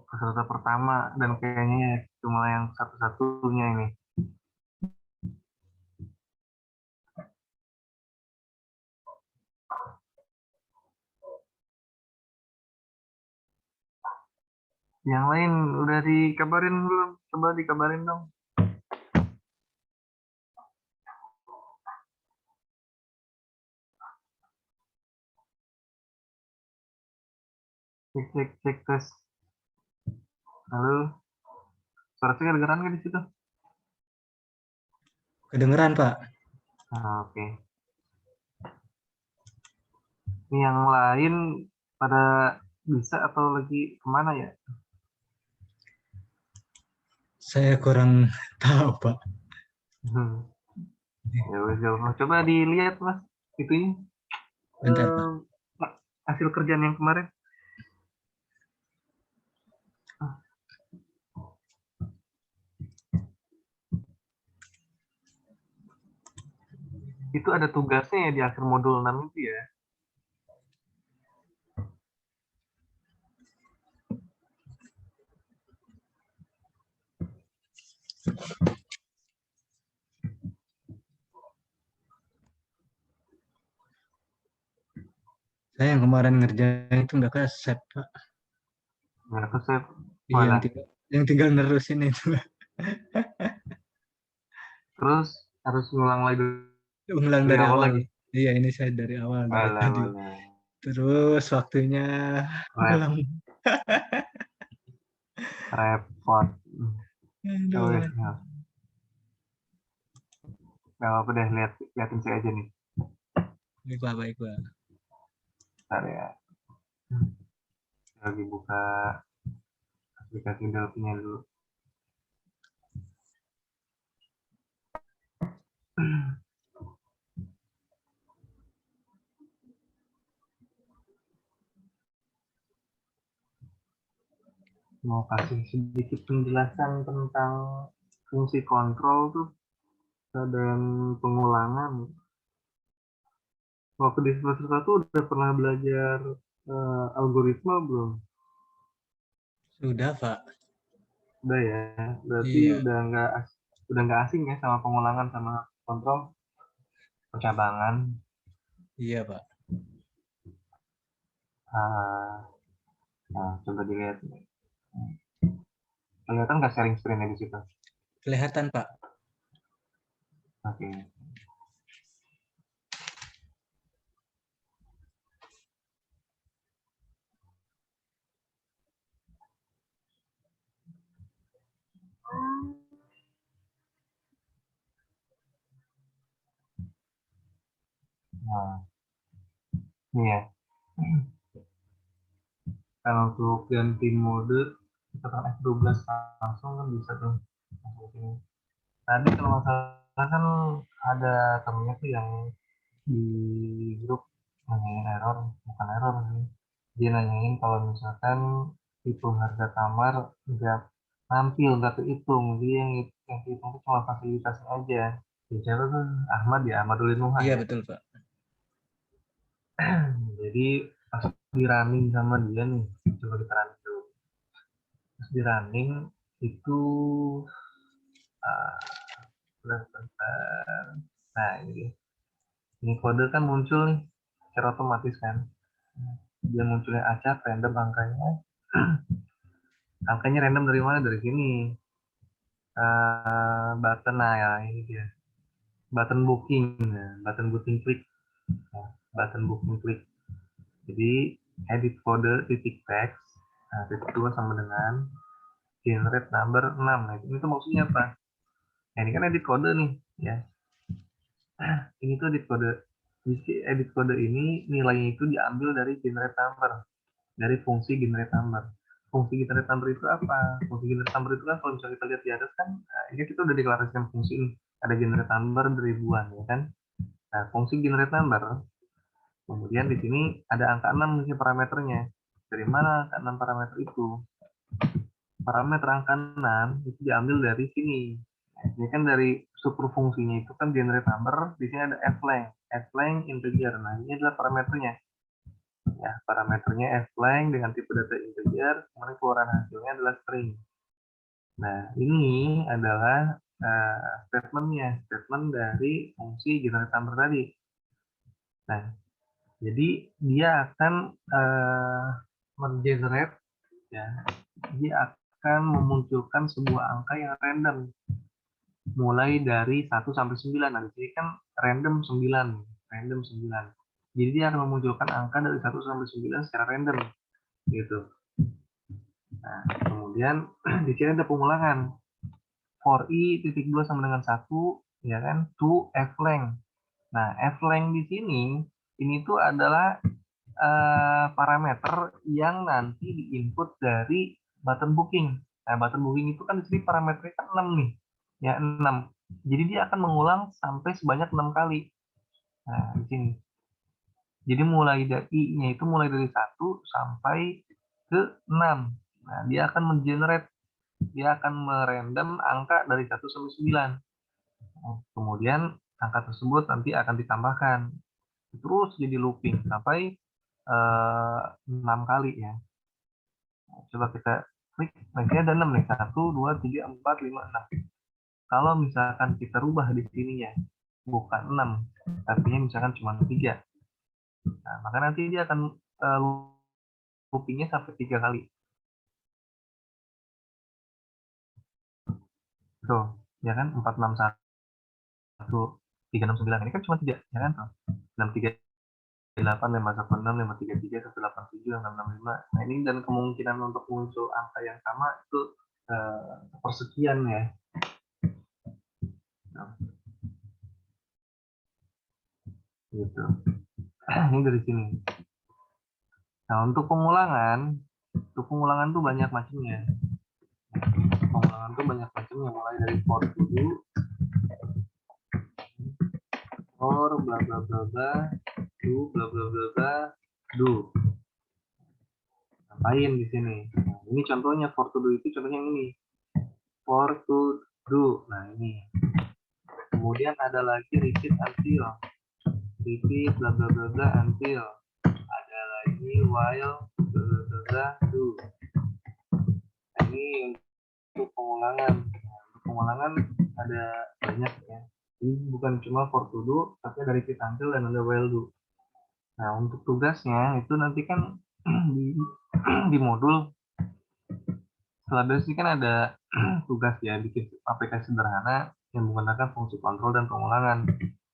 peserta pertama dan kayaknya cuma yang satu-satunya ini. Yang lain udah dikabarin belum? Coba dikabarin dong. Cek tes. Halo, suara saya kedengeran nggak di situ? Kedengeran, Pak. Oke. Ini yang lain pada bisa atau lagi kemana ya? Saya kurang tahu, Pak. Ya, coba dilihat mas, itunya Bentar, Pak. hasil kerjaan yang kemarin. Itu ada tugasnya ya di akhir modul 6 itu ya. Saya yang kemarin ngerjain itu nggak ke set, Pak. Nggak tahu saya. Iya, Walah. yang tinggal nerusin itu. Terus harus ngulang lagi Ulang dari dari awal awal. lagi. Iya, ini saya dari awal dari Walah, tadi. walah. Terus waktunya ulang. Repot. Oh, Aduh. ya. Gak apa-apa deh, liatin saya aja nih. Baik, Pak, baik, Pak. Bentar ya. Lagi buka aplikasi Delphi-nya dulu. Mau kasih sedikit penjelasan tentang fungsi kontrol tuh dan pengulangan. Waktu di semester 1 udah pernah belajar algoritma belum? Sudah, Pak. Udah ya, berarti Iya, udah nggak asing ya sama pengulangan sama kontrol percabangan. iya, Pak. Nah, coba dilihat. Kelihatan nggak sharing screen-nya di situ? Kelihatan, Pak. Oke. Nah, ini ya. Kalau untuk ganti mode, kita kan F12 langsung kan bisa tuh. Langsung sini. Tadi kalau nggak salah kan ada temennya tuh yang di grup nanyain error, bukan error sih. Dia nanyain kalau misalkan hitung harga kamar nggak tampil, nggak kehitung. Dia yang kehitung itu cuma fasilitasnya aja. Di siapa tuh? Ahmad ya, Ahmadulin Nuha Iya, ya. betul, Pak. Jadi pas di running sama dia nih, coba kita running dulu. Pas di running itu nah ini dia. Ini kode kan muncul nih secara otomatis kan. Dia munculnya acak random angkanya. Angkanya random dari mana? Dari sini. Button, nah ya ini dia. Button booking. Nah, button booking klik. Nah, button booking klik. Jadi edit kode titik text. Nah, titik 2 sama dengan generate number 6. Nah, ini tuh maksudnya apa? Nah, ini kan edit kode nih. Ya. Ini tuh edit kode. Di edit kode ini nilainya itu diambil dari generate number. Dari fungsi generate number. Fungsi generate number itu apa? Fungsi generate number itu kan kalau misalnya kita lihat di atas kan, nah, ini kita udah deklarasikan fungsi ini. Ada generate number ribuan ya kan. Nah, fungsi generate number, kemudian di sini ada angka 6 nih parameternya. Dari mana angka 6 parameter itu? Parameter angka 6 itu diambil dari sini. Nah, ini kan dari super fungsinya itu kan generate number, di sini ada f-lang integer. Nah, ini adalah parameternya. ya, parameternya flang dengan tipe data integer, kemudian keluaran hasilnya adalah string. Nah, ini adalah statement dari fungsi generate number tadi. Nah, jadi dia akan mengenerate, ya, dia akan memunculkan sebuah angka yang random mulai dari 1 sampai 9. Nah, di sini kan random 9, random 9. Jadi dia akan memunculkan angka dari 1 sampai 9 secara random gitu. Nah, kemudian di sini ada pengulangan. For i titik 2 sama dengan 1, ya kan, to f-length. Nah, f-length di sini ini tuh adalah parameter yang nanti diinput dari button booking. Nah, button booking itu kan di sini parameternya kan 6 nih. Ya, 6. Jadi dia akan mengulang sampai sebanyak 6 kali. Nah, di sini. Jadi mulai dari i-nya itu mulai dari 1 sampai ke 6. Nah, dia akan mengenerate, dia akan merandom angka dari 1 sampai 9. Kemudian angka tersebut nanti akan ditambahkan. Terus jadi looping sampai 6 kali ya. Coba kita klik, nah ini ada 6 nih, 1, 2, 3, 4, 5, 6. Kalau misalkan kita rubah di sininya, bukan 6, tapi misalkan cuma 3. Nah, maka nanti dia akan loopingnya sampai 3 kali. Tuh, ya kan, 4, 6, 1, 3, 6, 9. Ini kan cuma 3, ya kan? 6, 3, 8, 5, 1, 6, 5, 3, 3, 1, 8, 7, 6, 6, 5. Nah, ini dan kemungkinan untuk muncul angka yang sama itu persekian ya. Gitu. Ini dari sini. Nah, untuk pengulangan tuh banyak macamnya. Pengulangan tuh banyak macamnya, mulai dari for to do, for bla bla bla bla, do bla bla bla bla, do. Ngapain di sini? Nah, ini contohnya for to do itu contohnya yang ini. For to do. Nah, ini. Kemudian ada lagi repeat until. Repeat bla bla bla bla until. Ada lagi while bla bla bla bla do. Nah, ini untuk pengulangan. Nah, untuk pengulangan ada banyak ya. Ini bukan cuma for to do, tapi ada repeat until dan ada while do. Nah, untuk tugasnya itu nanti kan di modul setelah basic kan ada tugas ya, bikin aplikasi sederhana yang menggunakan fungsi kontrol dan pengulangan.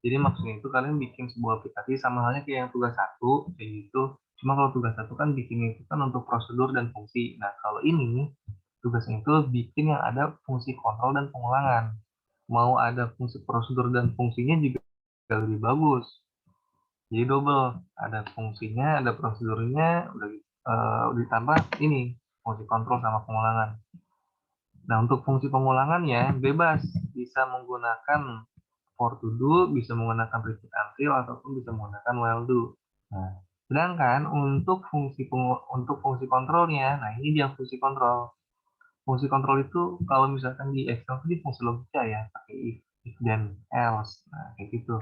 Jadi maksudnya itu kalian bikin sebuah aplikasi sama halnya kayak yang tugas 1 kayak gitu. Cuma kalau tugas 1 kan bikin itu kan untuk prosedur dan fungsi. Nah, kalau ini tugasnya itu bikin yang ada fungsi kontrol dan pengulangan. Mau ada fungsi prosedur dan fungsinya juga lebih bagus. Jadi double, ada fungsinya, ada prosedurnya, udah ditambah ini fungsi kontrol sama pengulangan. Nah, untuk fungsi pengulangannya bebas, bisa menggunakan for to do, bisa menggunakan repeat until, ataupun bisa menggunakan while do. Nah, sedangkan untuk fungsi kontrolnya, nah ini dia fungsi kontrol. Fungsi kontrol itu kalau misalkan di Excel itu di fungsi logika ya, pakai if then else, nah kayak gitu.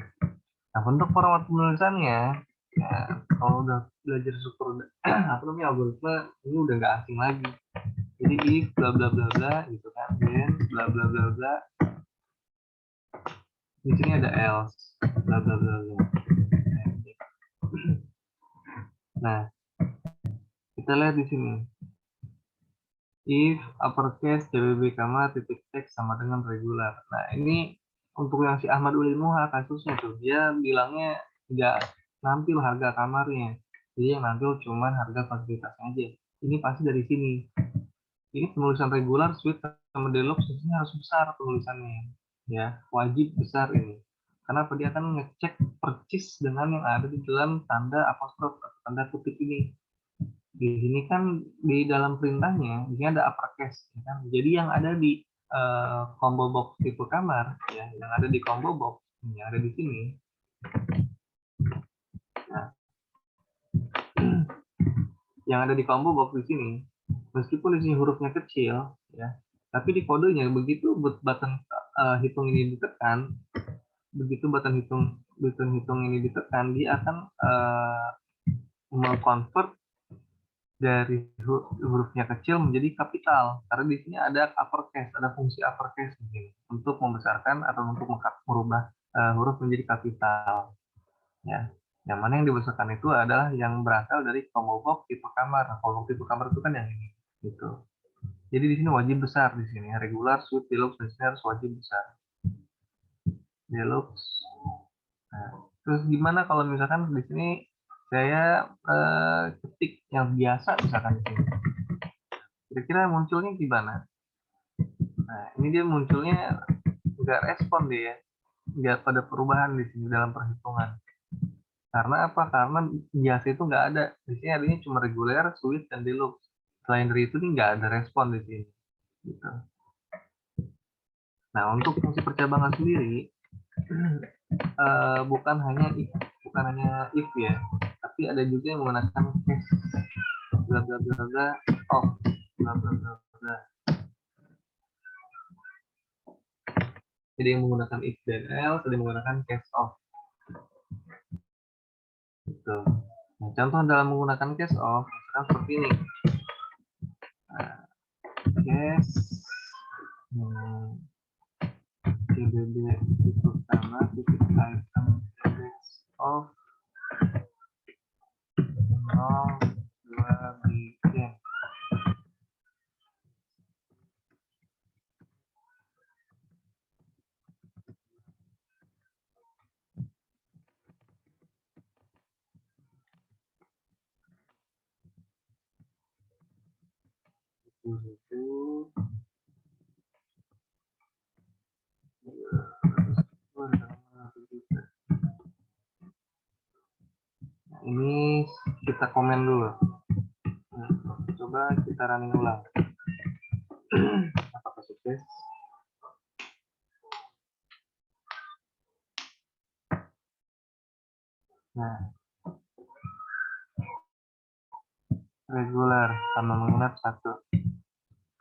Nah, untuk format penulisannya, ya kalau udah belajar struktur apa namanya algoritma, ini udah nggak asing lagi. Jadi if bla bla bla bla gitu kan, then bla bla bla bla. Di sini ada else bla bla bla bla. Nah, kita lihat di sini. If uppercase CBB kamar titik teks sama dengan regular. Nah, ini untuk yang si Ahmad Ulil Muha kasusnya tuh, dia bilangnya nggak nampil harga kamarnya. Jadi yang nampil cuman harga fasilitasnya aja. Ini pasti dari sini. Ini penulisan regular, suite sama deluxe ini harus besar penulisannya. Ya, wajib besar ini. Kenapa? Dia akan ngecek persis dengan yang ada di dalam tanda apostrof atau tanda kutip ini. Di sini kan di dalam perintahnya ini ada uppercase ya kan. Jadi yang ada di combo box tipe kamar ya, yang ada di combo box yang ada di sini. Nah, yang ada di combo box di sini, meskipun di sini hurufnya kecil ya, tapi di kodenya begitu button hitung ini ditekan, begitu button hitung ini ditekan, dia akan mengkonvert dari hurufnya kecil menjadi kapital, karena di sini ada uppercase, ada fungsi uppercase mungkin untuk membesarkan atau untuk merubah huruf menjadi kapital. Ya, yang mana yang dibesarkan itu adalah yang berasal dari combo box tipe kamar. Nah, combo box tipe kamar itu kan yang ini, gitu. Jadi di sini wajib besar di sini, regular, sweet, deluxe, dan sini harus wajib besar. Deluxe. Nah, terus gimana kalau misalkan di sini saya ketik yang biasa misalkan di sini, kira-kira munculnya gimana? Nah, ini dia munculnya nggak respon dia, nggak pada perubahan di sini dalam perhitungan. Karena apa? Karena biasa itu nggak ada. Di sini adanya cuma reguler, sweet, dan deluxe. Selain dari itu nih nggak ada respon di sini. Gitu. Nah, untuk fungsi percabangan sendiri bukan hanya if ya, tapi ada juga yang menggunakan case bla bla bla bla off bla bla bla bla. Jadi yang menggunakan if dan else, ada yang menggunakan case off. Gitu. Nah, contoh dalam menggunakan case off, misalkan seperti ini. Nah, case CBB itu sama titik item case off 02 bikin. Itu nah, ini kita komen dulu. Nah, coba kita running ulang. Apakah sukses? Nah, regular sama menginap 1.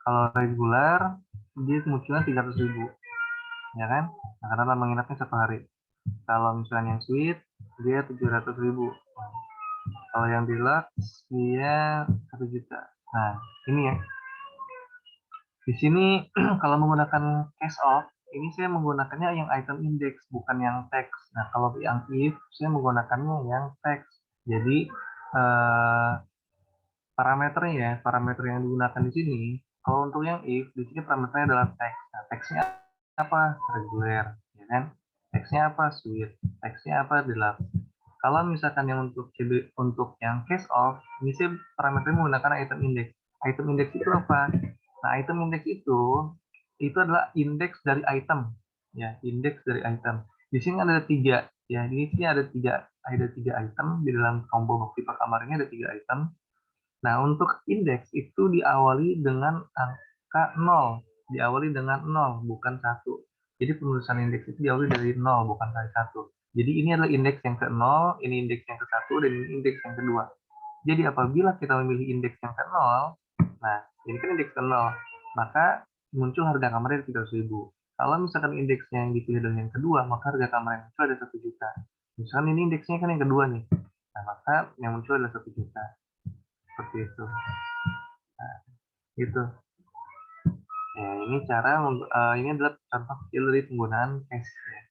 Kalau regular dia munculnya 300.000, ya kan? Nah, karena menginapnya 1 hari. Kalau misalnya yang sweet dia 700.000. Kalau yang deluxe dia 1 juta. Nah, ini ya. Di sini kalau menggunakan case off, ini saya menggunakannya yang item index, bukan yang text. Nah, kalau yang if, saya menggunakannya yang text. Jadi, parameter yang digunakan di sini, kalau untuk yang if, di sini parameternya adalah text. Nah, textnya apa? Reguler, ya kan? Textnya apa? Sweet. Textnya apa? Deluxe. Kalau misalkan yang untuk yang case off, ini sih parameternya menggunakan item index. Item index itu apa? Nah, item index itu adalah indeks dari item, ya, indeks dari item. Di sini ada 3, ya. Di sini ada 3 item di dalam combo box tipe kamar ini ada 3 item. Nah, untuk indeks itu diawali dengan angka 0, diawali dengan 0, bukan 1. Jadi penulisan indeks itu diawali dari 0, bukan dari 1. Jadi ini adalah indeks yang ke-0, ini indeks yang ke-1, dan ini indeks yang kedua. Jadi apabila kita memilih indeks yang ke-0, nah, ini kan indeks ke-0, maka muncul harga kamarnya 300.000. Kalau misalkan indeksnya yang dipilih dengan yang kedua, maka harga kamar yang muncul ada 1 juta. Misalkan ini indeksnya kan yang kedua nih, nah, maka yang muncul adalah 1 juta. Seperti itu. Nah, gitu. Ya, ini adalah contoh kecil dari penggunaan case ya,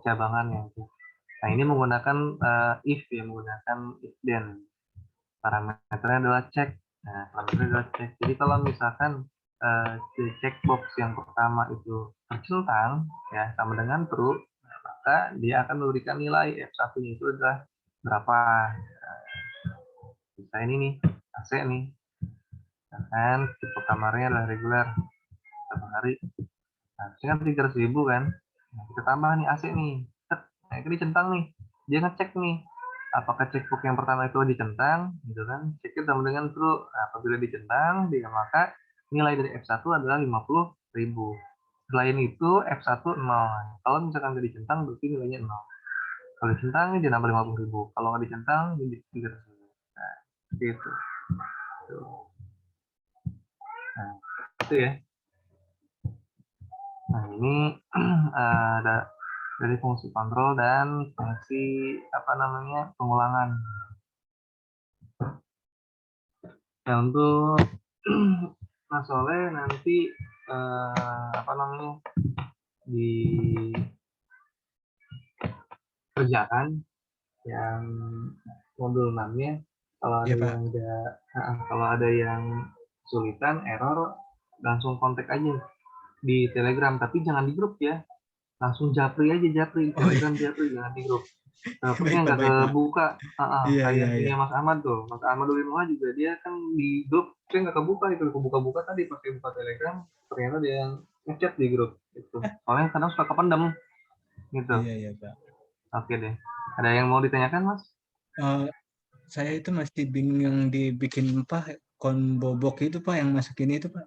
cabangan ya. Nah, ini menggunakan if ya, menggunakan if then. Parameternya adalah check. Nah, parameternya adalah check. Jadi kalau misalkan checkbox yang pertama itu tercentang ya sama dengan true, maka dia akan memberikan nilai F1-nya itu adalah berapa. Nah, ini nih, AC nih. Dan tipe kamarnya adalah reguler satu hari. Nah, ini kan 300.000 kan. Nah, kita tambah nih AC nih. Nah, ini centang nih. Dia ngecek nih. Apakah checkbox yang pertama itu dicentang, gitu kan? Ceknya sama dengan true. Nah, apabila dicentang, maka nilai dari F1 adalah 50.000. Selain itu, F1 0. Kalau misalkan nggak dicentang, berarti nilainya 0. Kalau dicentang, dia nambah 50.000. Kalau nggak dicentang, jadi 300.000. Nah, seperti itu. Nah, itu ya. Nah, ini ada dari fungsi kontrol dan fungsi pengulangan. Nah, untuk Mas Soleh nanti apa namanya dikerjakan yang modul 6-nya. Kalau Iya ada Pak. yang kalau ada yang kesulitan, error, langsung kontak aja di Telegram, tapi jangan di grup ya. Langsung japri aja, japri di Oh iya. Telegram, japri, jangan di grup. Baik Takutnya Pak, nggak baik Pak. kebuka. Iya, iya, Kayak iya. punya Mas Ahmad tuh, Mas Ahmad dulu juga dia kan di grup, dia nggak kebuka itu, kebuka-buka tadi pakai buka Telegram, ternyata dia yang ngechat di grup itu. Soalnya kadang suka kependem gitu. Iya, iya Pak. Oke deh. Ada yang mau ditanyakan, Mas? Eh, saya itu masih bingung yang dibikin apa combo box itu Pak, yang masukin itu Pak.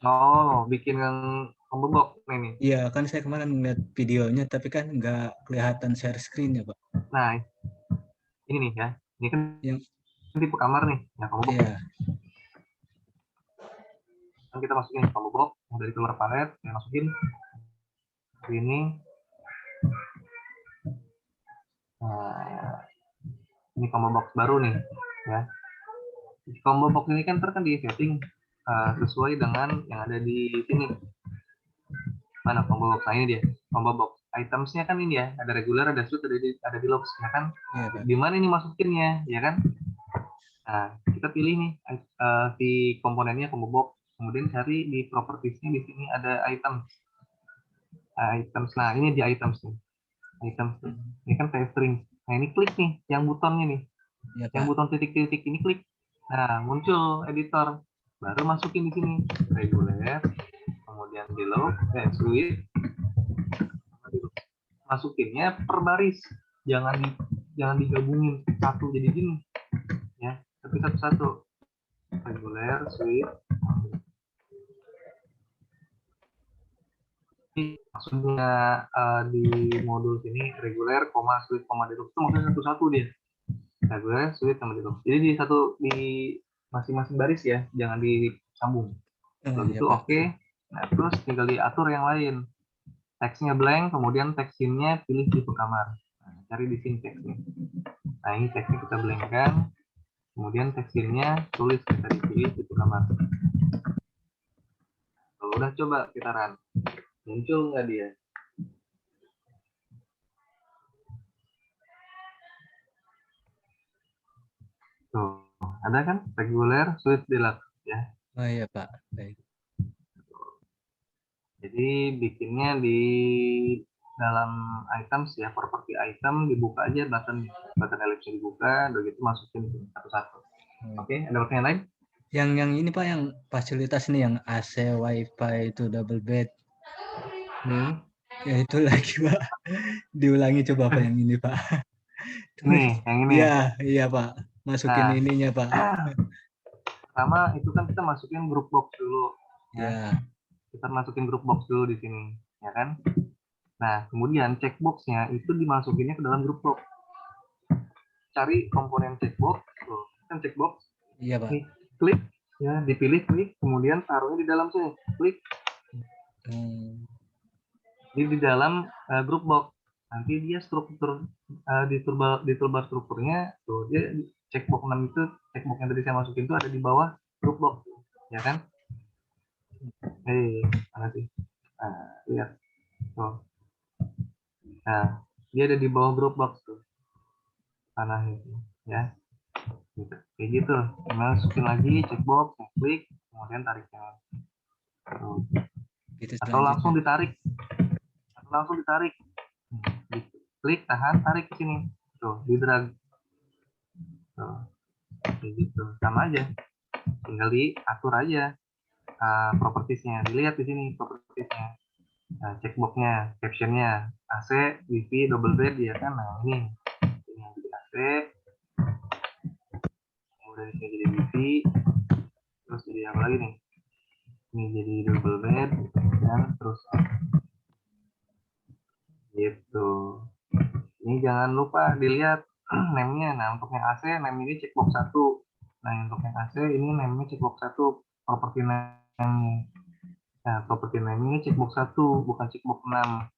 Oh, bikin yang pembebok nih. Iya, kan saya kemarin ngeliat videonya, tapi kan nggak kelihatan share screen ya Pak. Nah, ini nih ya. Ini kan Yang tipe kamar nih, ya pembebok. iya, Kan kita masukin pembebok yang dari keluar palet, kita masukin ini. Nah, ini combo box baru nih, ya. Combo box ini kan kan di setting sesuai dengan yang ada di sini. Mana combo box? Nah, ini dia. Combo box. Itemsnya kan ini ya, ada regular, ada suit, ada deluxe, ya kan? iya Pak. Di mana ini masukinnya, ya kan? Nah, kita pilih nih si komponennya combo box. Kemudian cari di propertiesnya, di sini ada items. Items. Nah, ini di items nih. Items. Ini kan kayak string. Nah, ini klik nih, yang butonnya nih. Iya Yang Pak. buton titik-titik ini klik. Nah, muncul editor. Baru masukin di sini. Reguler, kemudian deluxe, suite. Masukinnya per baris. Jangan digabungin satu jadi gini. Ya, tapi satu-satu. Reguler, suite. Maksudnya di modul sini reguler, koma, suite, koma, deluxe itu maksudnya satu-satu dia. Reguler, suite, sama deluxe. Jadi di masing-masing baris ya, jangan disambung. Oh, Kalau iya gitu Pak. oke. Nah, terus tinggal diatur yang lain. Teksnya blank, kemudian teks scene-nya pilih tipe kamar. Nah, cari di sini teksnya. Nah, ini teksnya kita blankkan. Kemudian teks scene-nya tulis kita dipilih tipe kamar. Kalau udah coba kita run. Muncul nggak dia? Tuh, ada kan? Reguler, suite, deluxe. Ya. Oh iya Pak. Baik. Jadi bikinnya di dalam items ya, properti item dibuka aja button ellipse dibuka, udah gitu masukin satu-satu. Oke, ada pertanyaan lain? Yang ini Pak, yang fasilitas ini yang AC, WiFi itu double bed. Ya itu lagi Pak. Diulangi coba Pak yang ini Pak. Nih, yang ini. Iya, iya Pak. Masukin Nah, ininya Pak. pertama itu kan kita masukin grup box dulu, ya. Ya. Kita masukin grup box dulu di sini, ya kan? Nah, kemudian checkboxnya itu dimasukinnya ke dalam grup box. Cari komponen checkbox, tuh, kan checkbox. Iya Pak. Nih, klik, ya, dipilih, klik, kemudian taruhnya di dalam sini, klik. Di dalam grup box. Nanti dia struktur di toolbar strukturnya tuh dia checkbox 6 itu, checkbox yang tadi saya masukin itu ada di bawah grup box, ya kan? Mana sih? Nah, lihat tuh. Nah, dia ada di bawah grup box tuh tanah itu, ya. Gitu. Kayak gitu. Masukin lagi checkbox, klik, kemudian tariknya. Tuh. Gitu Atau langsung selanjutnya. ditarik. Gitu. Klik, tahan, tarik ke sini. Tuh, di drag. Tuh. Kayak gitu. Sama aja. Tinggal diatur aja propertiesnya. Dilihat di sini propertiesnya. Nah, checkboxnya, captionnya, AC, wifi, double bed, ya kan? Nah, ini yang jadi AC, kemudian ini jadi wifi, terus jadi apa lagi nih? Ini jadi double bed, dan terus gitu. Ini jangan lupa dilihat name-nya. Nah, untuk yang AC, name ini checkbox 1. Nah, untuk yang AC, ini name-nya checkbox 1, property name. Nah, property name ini checkbox 1, bukan checkbox 6.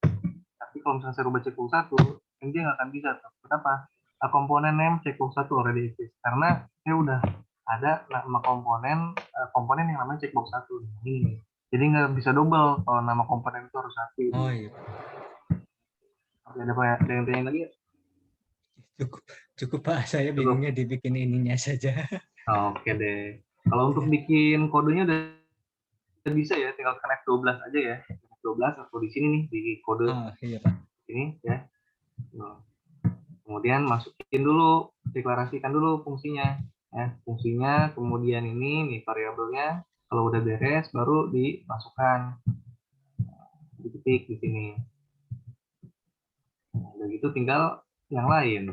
Tapi kalau misalnya saya rubah checkbox 1, ini nggak akan bisa. Kenapa? Komponen name checkbox 1 already exist. Karena saya udah ada nama komponen yang namanya checkbox 1. Ini. Jadi nggak bisa double kalau nama komponen itu harus 1. Oh iya. Oke, ada yang tanya lagi? Cukup, cukup Pak. Saya Cukup. bingungnya dibikin ininya saja. Oke deh. Kalau untuk bikin kodenya udah bisa ya, tinggal tekan F12 aja ya. F12 atau di sini nih di kode Oh iya Pak. ini ya. Nah, kemudian masukin dulu, deklarasikan dulu fungsinya. Ya, fungsinya, kemudian ini nih variabelnya. Kalau udah beres, baru dimasukkan. Diketik di sini. Nah, udah gitu tinggal yang lain.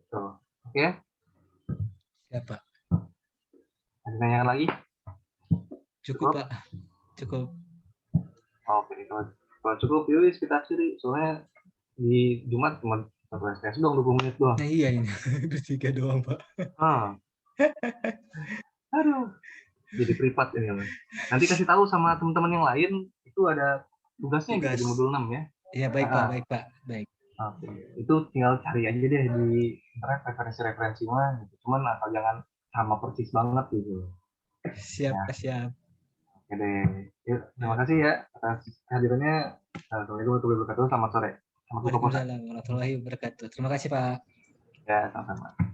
Tuh. Oke, Ya Pak. ada yang lagi? Cukup Pak. Cukup. Oke, kalau cukup, yuk kita akhiri. Soalnya di Jumat cuma satu SKS doang, 20 menit doang. Nah iya ini. Bertiga doang Pak. Aduh, jadi privat ini. Nanti kasih tahu sama teman-teman yang lain, itu ada tugasnya gitu di modul 6 ya. Iya baik Pak, baik Pak. Baik. Oke. Itu tinggal cari aja deh di internet referensi-referensi mah. Gitu. Cuman asal jangan sama persis banget gitu. Siap, Ya, siap. oke deh. Yuk, terima kasih ya atas kehadirannya. Assalamualaikum warahmatullahi wabarakatuh. Selamat sore. Selamat buka puasa. Waalaikumsalam warahmatullahi wabarakatuh. Terima kasih Pak. Ya, sama-sama.